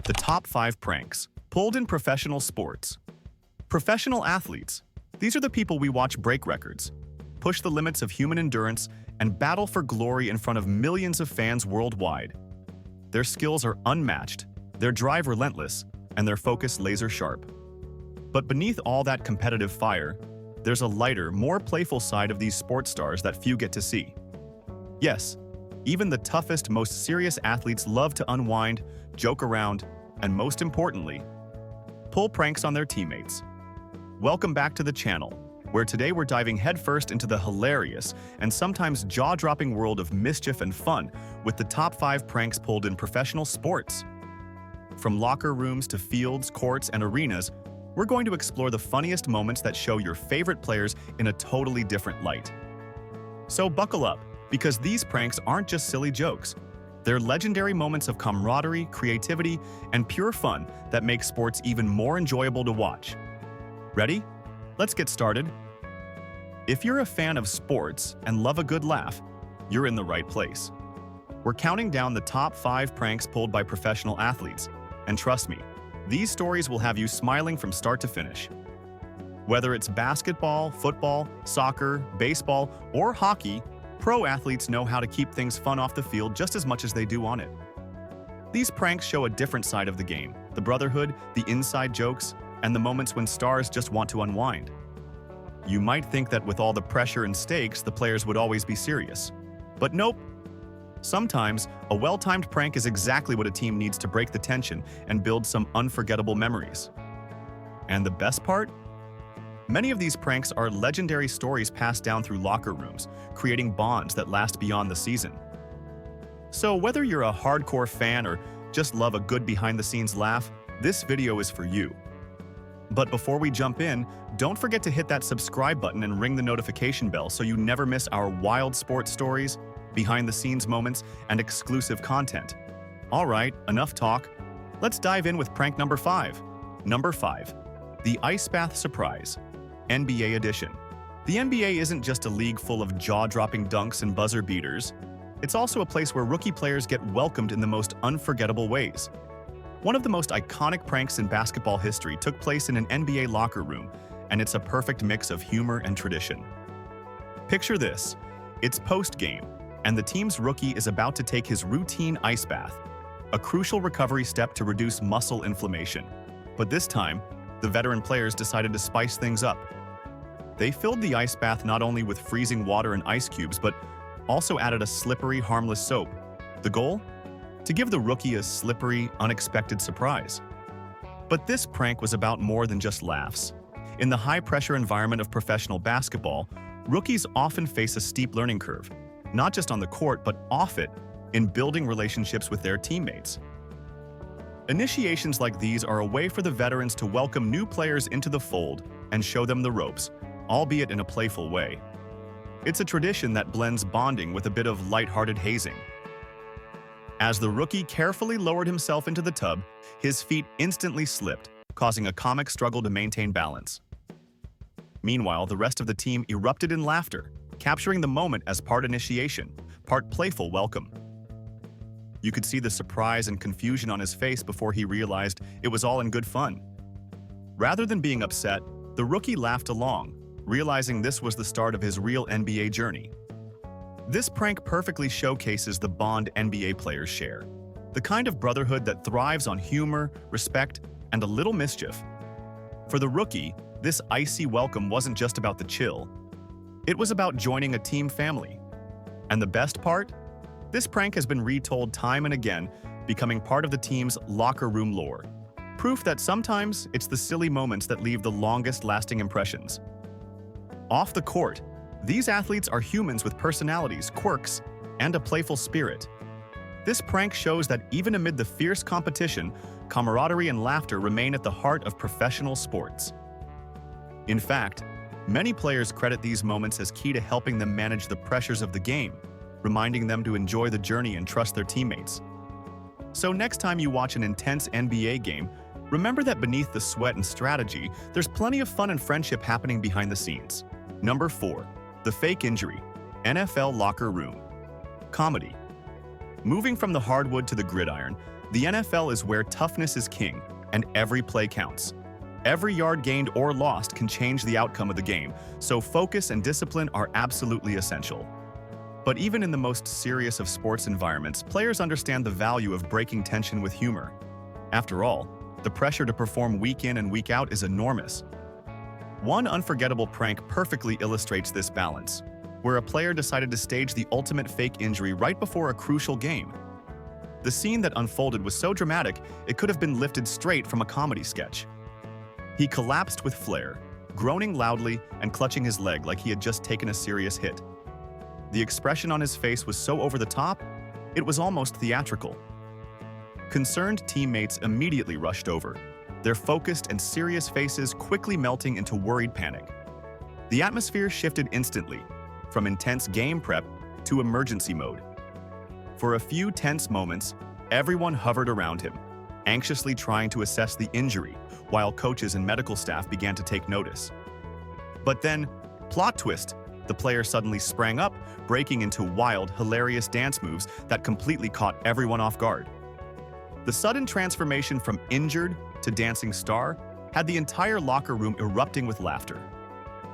The top 5 pranks pulled in professional sports. Professional athletes. These are the people we watch break records, push the limits of human endurance, and battle for glory in front of millions of fans worldwide. Their skills are unmatched, their drive relentless, and their focus laser sharp. But beneath all that competitive fire, there's a lighter, more playful side of these sports stars that few get to see. Yes, even the toughest, most serious athletes love to unwind, joke around, and most importantly, pull pranks on their teammates. Welcome back to the channel, where today we're diving headfirst into the hilarious and sometimes jaw-dropping world of mischief and fun with the top 5 pranks pulled in professional sports. From locker rooms to fields, courts, and arenas, we're going to explore the funniest moments that show your favorite players in a totally different light. So buckle up, because these pranks aren't just silly jokes. They're legendary moments of camaraderie, creativity, and pure fun that make sports even more enjoyable to watch. Ready? Let's get started. If you're a fan of sports and love a good laugh, you're in the right place. We're counting down the top 5 pranks pulled by professional athletes, and trust me, these stories will have you smiling from start to finish. Whether it's basketball, football, soccer, baseball, or hockey, pro athletes know how to keep things fun off the field just as much as they do on it. These pranks show a different side of the game, the brotherhood, the inside jokes, and the moments when stars just want to unwind. You might think that with all the pressure and stakes, the players would always be serious. But nope. Sometimes, a well-timed prank is exactly what a team needs to break the tension and build some unforgettable memories. And the best part? Many of these pranks are legendary stories passed down through locker rooms, creating bonds that last beyond the season. So whether you're a hardcore fan or just love a good behind-the-scenes laugh, this video is for you. But before we jump in, don't forget to hit that subscribe button and ring the notification bell so you never miss our wild sports stories, behind-the-scenes moments, and exclusive content. All right, enough talk. Let's dive in with prank number 5. Number 5. The Ice Bath Surprise. NBA Edition. The NBA isn't just a league full of jaw-dropping dunks and buzzer beaters. It's also a place where rookie players get welcomed in the most unforgettable ways. One of the most iconic pranks in basketball history took place in an NBA locker room, and it's a perfect mix of humor and tradition. Picture this. It's post-game, and the team's rookie is about to take his routine ice bath, a crucial recovery step to reduce muscle inflammation. But this time, the veteran players decided to spice things up. They filled the ice bath not only with freezing water and ice cubes, but also added a slippery, harmless soap. The goal? To give the rookie a slippery, unexpected surprise. But this prank was about more than just laughs. In the high-pressure environment of professional basketball, rookies often face a steep learning curve, not just on the court, but off it, in building relationships with their teammates. Initiations like these are a way for the veterans to welcome new players into the fold and show them the ropes, albeit in a playful way. It's a tradition that blends bonding with a bit of lighthearted hazing. As the rookie carefully lowered himself into the tub, his feet instantly slipped, causing a comic struggle to maintain balance. Meanwhile, the rest of the team erupted in laughter, capturing the moment as part initiation, part playful welcome. You could see the surprise and confusion on his face before he realized it was all in good fun. Rather than being upset, the rookie laughed along, realizing this was the start of his real NBA journey. This prank perfectly showcases the bond NBA players share, the kind of brotherhood that thrives on humor, respect, and a little mischief. For the rookie, this icy welcome wasn't just about the chill. It was about joining a team family. And the best part? This prank has been retold time and again, becoming part of the team's locker room lore. Proof that sometimes it's the silly moments that leave the longest-lasting impressions. Off the court, these athletes are humans with personalities, quirks, and a playful spirit. This prank shows that even amid the fierce competition, camaraderie and laughter remain at the heart of professional sports. In fact, many players credit these moments as key to helping them manage the pressures of the game, reminding them to enjoy the journey and trust their teammates. So next time you watch an intense NBA game, remember that beneath the sweat and strategy, there's plenty of fun and friendship happening behind the scenes. Number 4. The Fake Injury. NFL Locker Room. Comedy. Moving from the hardwood to the gridiron, The NFL is where toughness is king, and every play counts. Every yard gained or lost can change the outcome of the game, so focus and discipline are absolutely essential. But even in the most serious of sports environments, players understand the value of breaking tension with humor. After all, the pressure to perform week in and week out is enormous. One unforgettable prank perfectly illustrates this balance, where a player decided to stage the ultimate fake injury right before a crucial game. The scene that unfolded was so dramatic, it could have been lifted straight from a comedy sketch. He collapsed with flair, groaning loudly and clutching his leg like he had just taken a serious hit. The expression on his face was so over the top, it was almost theatrical. Concerned teammates immediately rushed over, their focused and serious faces quickly melting into worried panic. The atmosphere shifted instantly, from intense game prep to emergency mode. For a few tense moments, everyone hovered around him, anxiously trying to assess the injury, while coaches and medical staff began to take notice. But then, plot twist, the player suddenly sprang up, breaking into wild, hilarious dance moves that completely caught everyone off guard. The sudden transformation from injured to dancing star had the entire locker room erupting with laughter.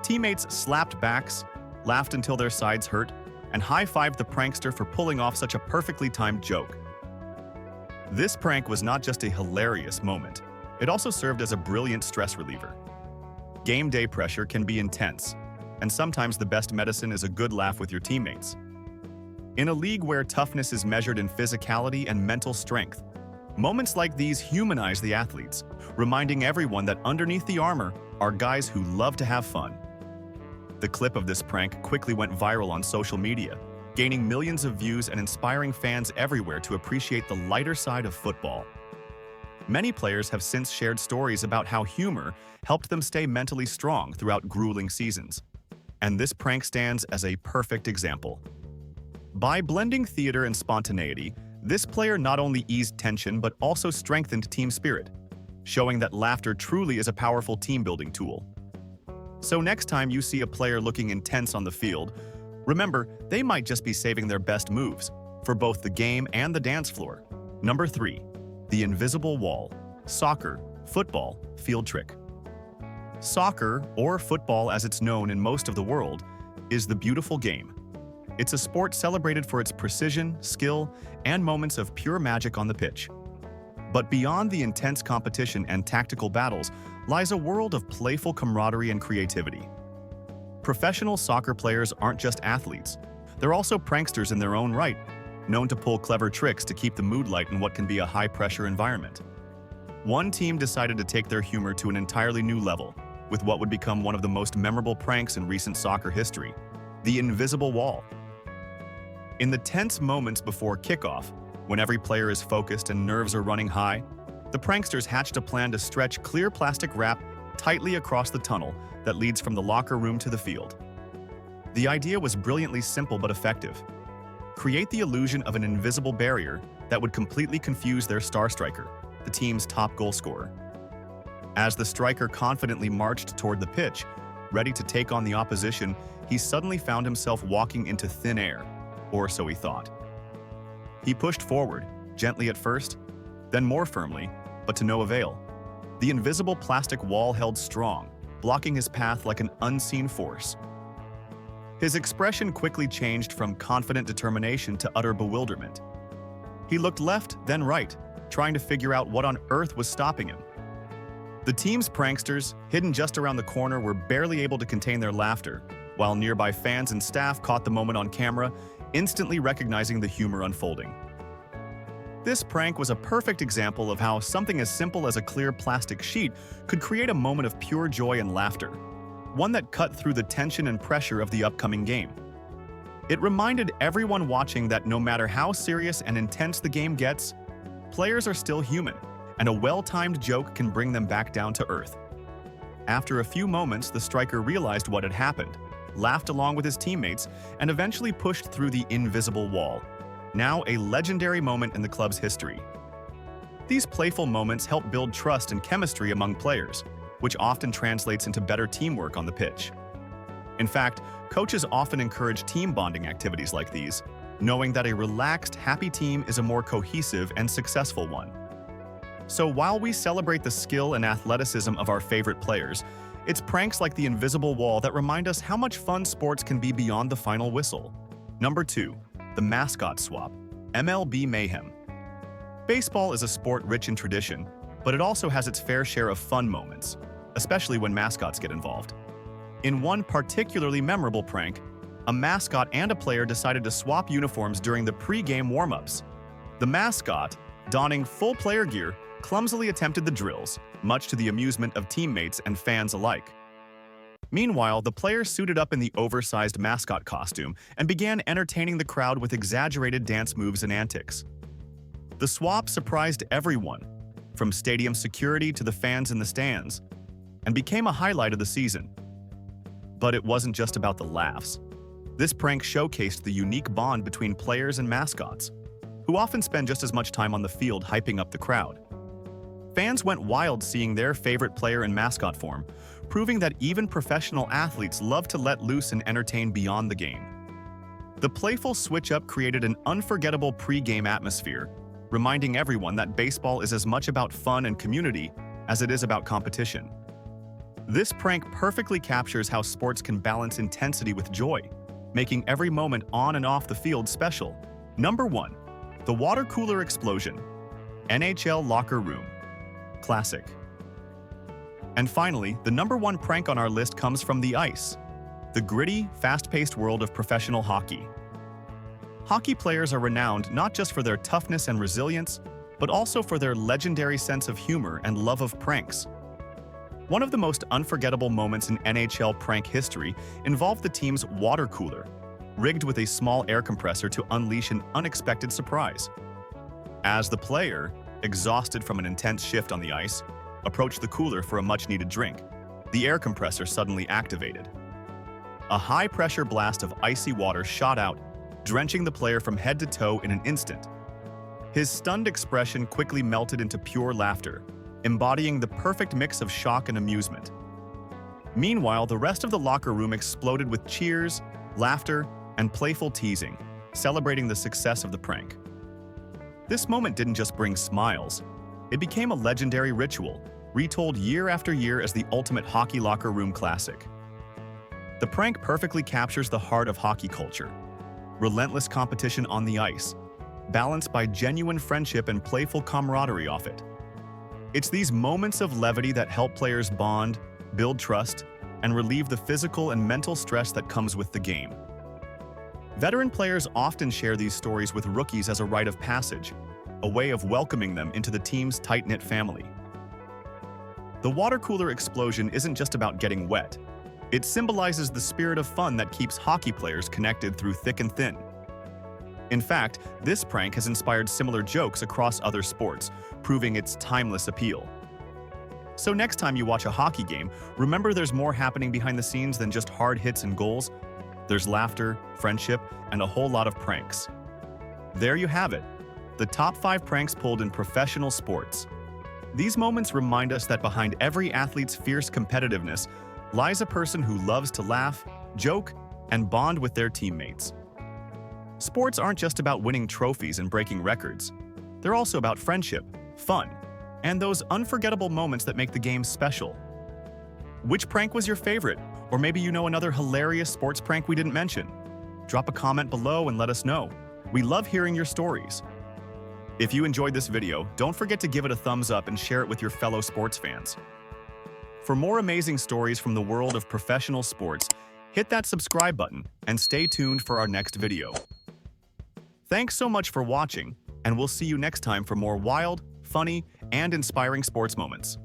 Teammates slapped backs, laughed until their sides hurt, and high-fived the prankster for pulling off such a perfectly timed joke. This prank was not just a hilarious moment, it also served as a brilliant stress reliever. Game day pressure can be intense, and sometimes the best medicine is a good laugh with your teammates. In a league where toughness is measured in physicality and mental strength, moments like these humanize the athletes, reminding everyone that underneath the armor are guys who love to have fun. The clip of this prank quickly went viral on social media, gaining millions of views and inspiring fans everywhere to appreciate the lighter side of football. Many players have since shared stories about how humor helped them stay mentally strong throughout grueling seasons. And this prank stands as a perfect example. By blending theater and spontaneity, this player not only eased tension but also strengthened team spirit, showing that laughter truly is a powerful team-building tool. So next time you see a player looking intense on the field, remember, they might just be saving their best moves for both the game and the dance floor. Number 3. The invisible wall. Soccer, football, field trick. Soccer, or football as it's known in most of the world, is the beautiful game. It's a sport celebrated for its precision, skill, and moments of pure magic on the pitch. But beyond the intense competition and tactical battles lies a world of playful camaraderie and creativity. Professional soccer players aren't just athletes. They're also pranksters in their own right, known to pull clever tricks to keep the mood light in what can be a high-pressure environment. One team decided to take their humor to an entirely new level, with what would become one of the most memorable pranks in recent soccer history, the invisible wall. In the tense moments before kickoff, when every player is focused and nerves are running high, the pranksters hatched a plan to stretch clear plastic wrap tightly across the tunnel that leads from the locker room to the field. The idea was brilliantly simple but effective. Create the illusion of an invisible barrier that would completely confuse their star striker, the team's top goal scorer. As the striker confidently marched toward the pitch, ready to take on the opposition, he suddenly found himself walking into thin air, or so he thought. He pushed forward, gently at first, then more firmly, but to no avail. The invisible plastic wall held strong, blocking his path like an unseen force. His expression quickly changed from confident determination to utter bewilderment. He looked left, then right, trying to figure out what on earth was stopping him. The team's pranksters, hidden just around the corner, were barely able to contain their laughter, while nearby fans and staff caught the moment on camera, instantly recognizing the humor unfolding. This prank was a perfect example of how something as simple as a clear plastic sheet could create a moment of pure joy and laughter, one that cut through the tension and pressure of the upcoming game. It reminded everyone watching that no matter how serious and intense the game gets, players are still human, and a well-timed joke can bring them back down to earth. After a few moments, the striker realized what had happened, laughed along with his teammates, and eventually pushed through the invisible wall, now a legendary moment in the club's history. These playful moments help build trust and chemistry among players, which often translates into better teamwork on the pitch. In fact, coaches often encourage team bonding activities like these, knowing that a relaxed, happy team is a more cohesive and successful one. So while we celebrate the skill and athleticism of our favorite players, it's pranks like the invisible wall that remind us how much fun sports can be beyond the final whistle. Number 2. The mascot swap. MLB Mayhem. Baseball is a sport rich in tradition, but it also has its fair share of fun moments, especially when mascots get involved. In one particularly memorable prank, a mascot and a player decided to swap uniforms during the pre-game warm-ups. The mascot, donning full player gear, clumsily attempted the drills, much to the amusement of teammates and fans alike. Meanwhile, the player suited up in the oversized mascot costume and began entertaining the crowd with exaggerated dance moves and antics. The swap surprised everyone, from stadium security to the fans in the stands, and became a highlight of the season. But it wasn't just about the laughs. This prank showcased the unique bond between players and mascots, who often spend just as much time on the field hyping up the crowd. Fans went wild seeing their favorite player in mascot form, proving that even professional athletes love to let loose and entertain beyond the game. The playful switch-up created an unforgettable pre-game atmosphere, reminding everyone that baseball is as much about fun and community as it is about competition. This prank perfectly captures how sports can balance intensity with joy, making every moment on and off the field special. Number 1. The water cooler explosion. NHL locker room. Classic. And finally, the number 1 prank on our list comes from the ice. The gritty, fast-paced world of professional hockey. Hockey players are renowned not just for their toughness and resilience, but also for their legendary sense of humor and love of pranks. One of the most unforgettable moments in NHL prank history involved the team's water cooler, rigged with a small air compressor to unleash an unexpected surprise. As the player, exhausted from an intense shift on the ice, approached the cooler for a much-needed drink, the air compressor suddenly activated. A high-pressure blast of icy water shot out, drenching the player from head to toe in an instant. His stunned expression quickly melted into pure laughter, embodying the perfect mix of shock and amusement. Meanwhile, the rest of the locker room exploded with cheers, laughter, and playful teasing, celebrating the success of the prank. This moment didn't just bring smiles. It became a legendary ritual, retold year after year as the ultimate hockey locker room classic. The prank perfectly captures the heart of hockey culture. Relentless competition on the ice, balanced by genuine friendship and playful camaraderie off it. It's these moments of levity that help players bond, build trust, and relieve the physical and mental stress that comes with the game. Veteran players often share these stories with rookies as a rite of passage, a way of welcoming them into the team's tight-knit family. The water cooler explosion isn't just about getting wet. It symbolizes the spirit of fun that keeps hockey players connected through thick and thin. In fact, this prank has inspired similar jokes across other sports, proving its timeless appeal. So next time you watch a hockey game, remember there's more happening behind the scenes than just hard hits and goals. There's laughter, friendship, and a whole lot of pranks. There you have it, the top 5 pranks pulled in professional sports. These moments remind us that behind every athlete's fierce competitiveness lies a person who loves to laugh, joke, and bond with their teammates. Sports aren't just about winning trophies and breaking records. They're also about friendship, fun, and those unforgettable moments that make the game special. Which prank was your favorite? Or maybe you know another hilarious sports prank we didn't mention? Drop a comment below and let us know. We love hearing your stories. If you enjoyed this video, don't forget to give it a thumbs up and share it with your fellow sports fans. For more amazing stories from the world of professional sports, hit that subscribe button and stay tuned for our next video. Thanks so much for watching, and we'll see you next time for more wild, funny, and inspiring sports moments.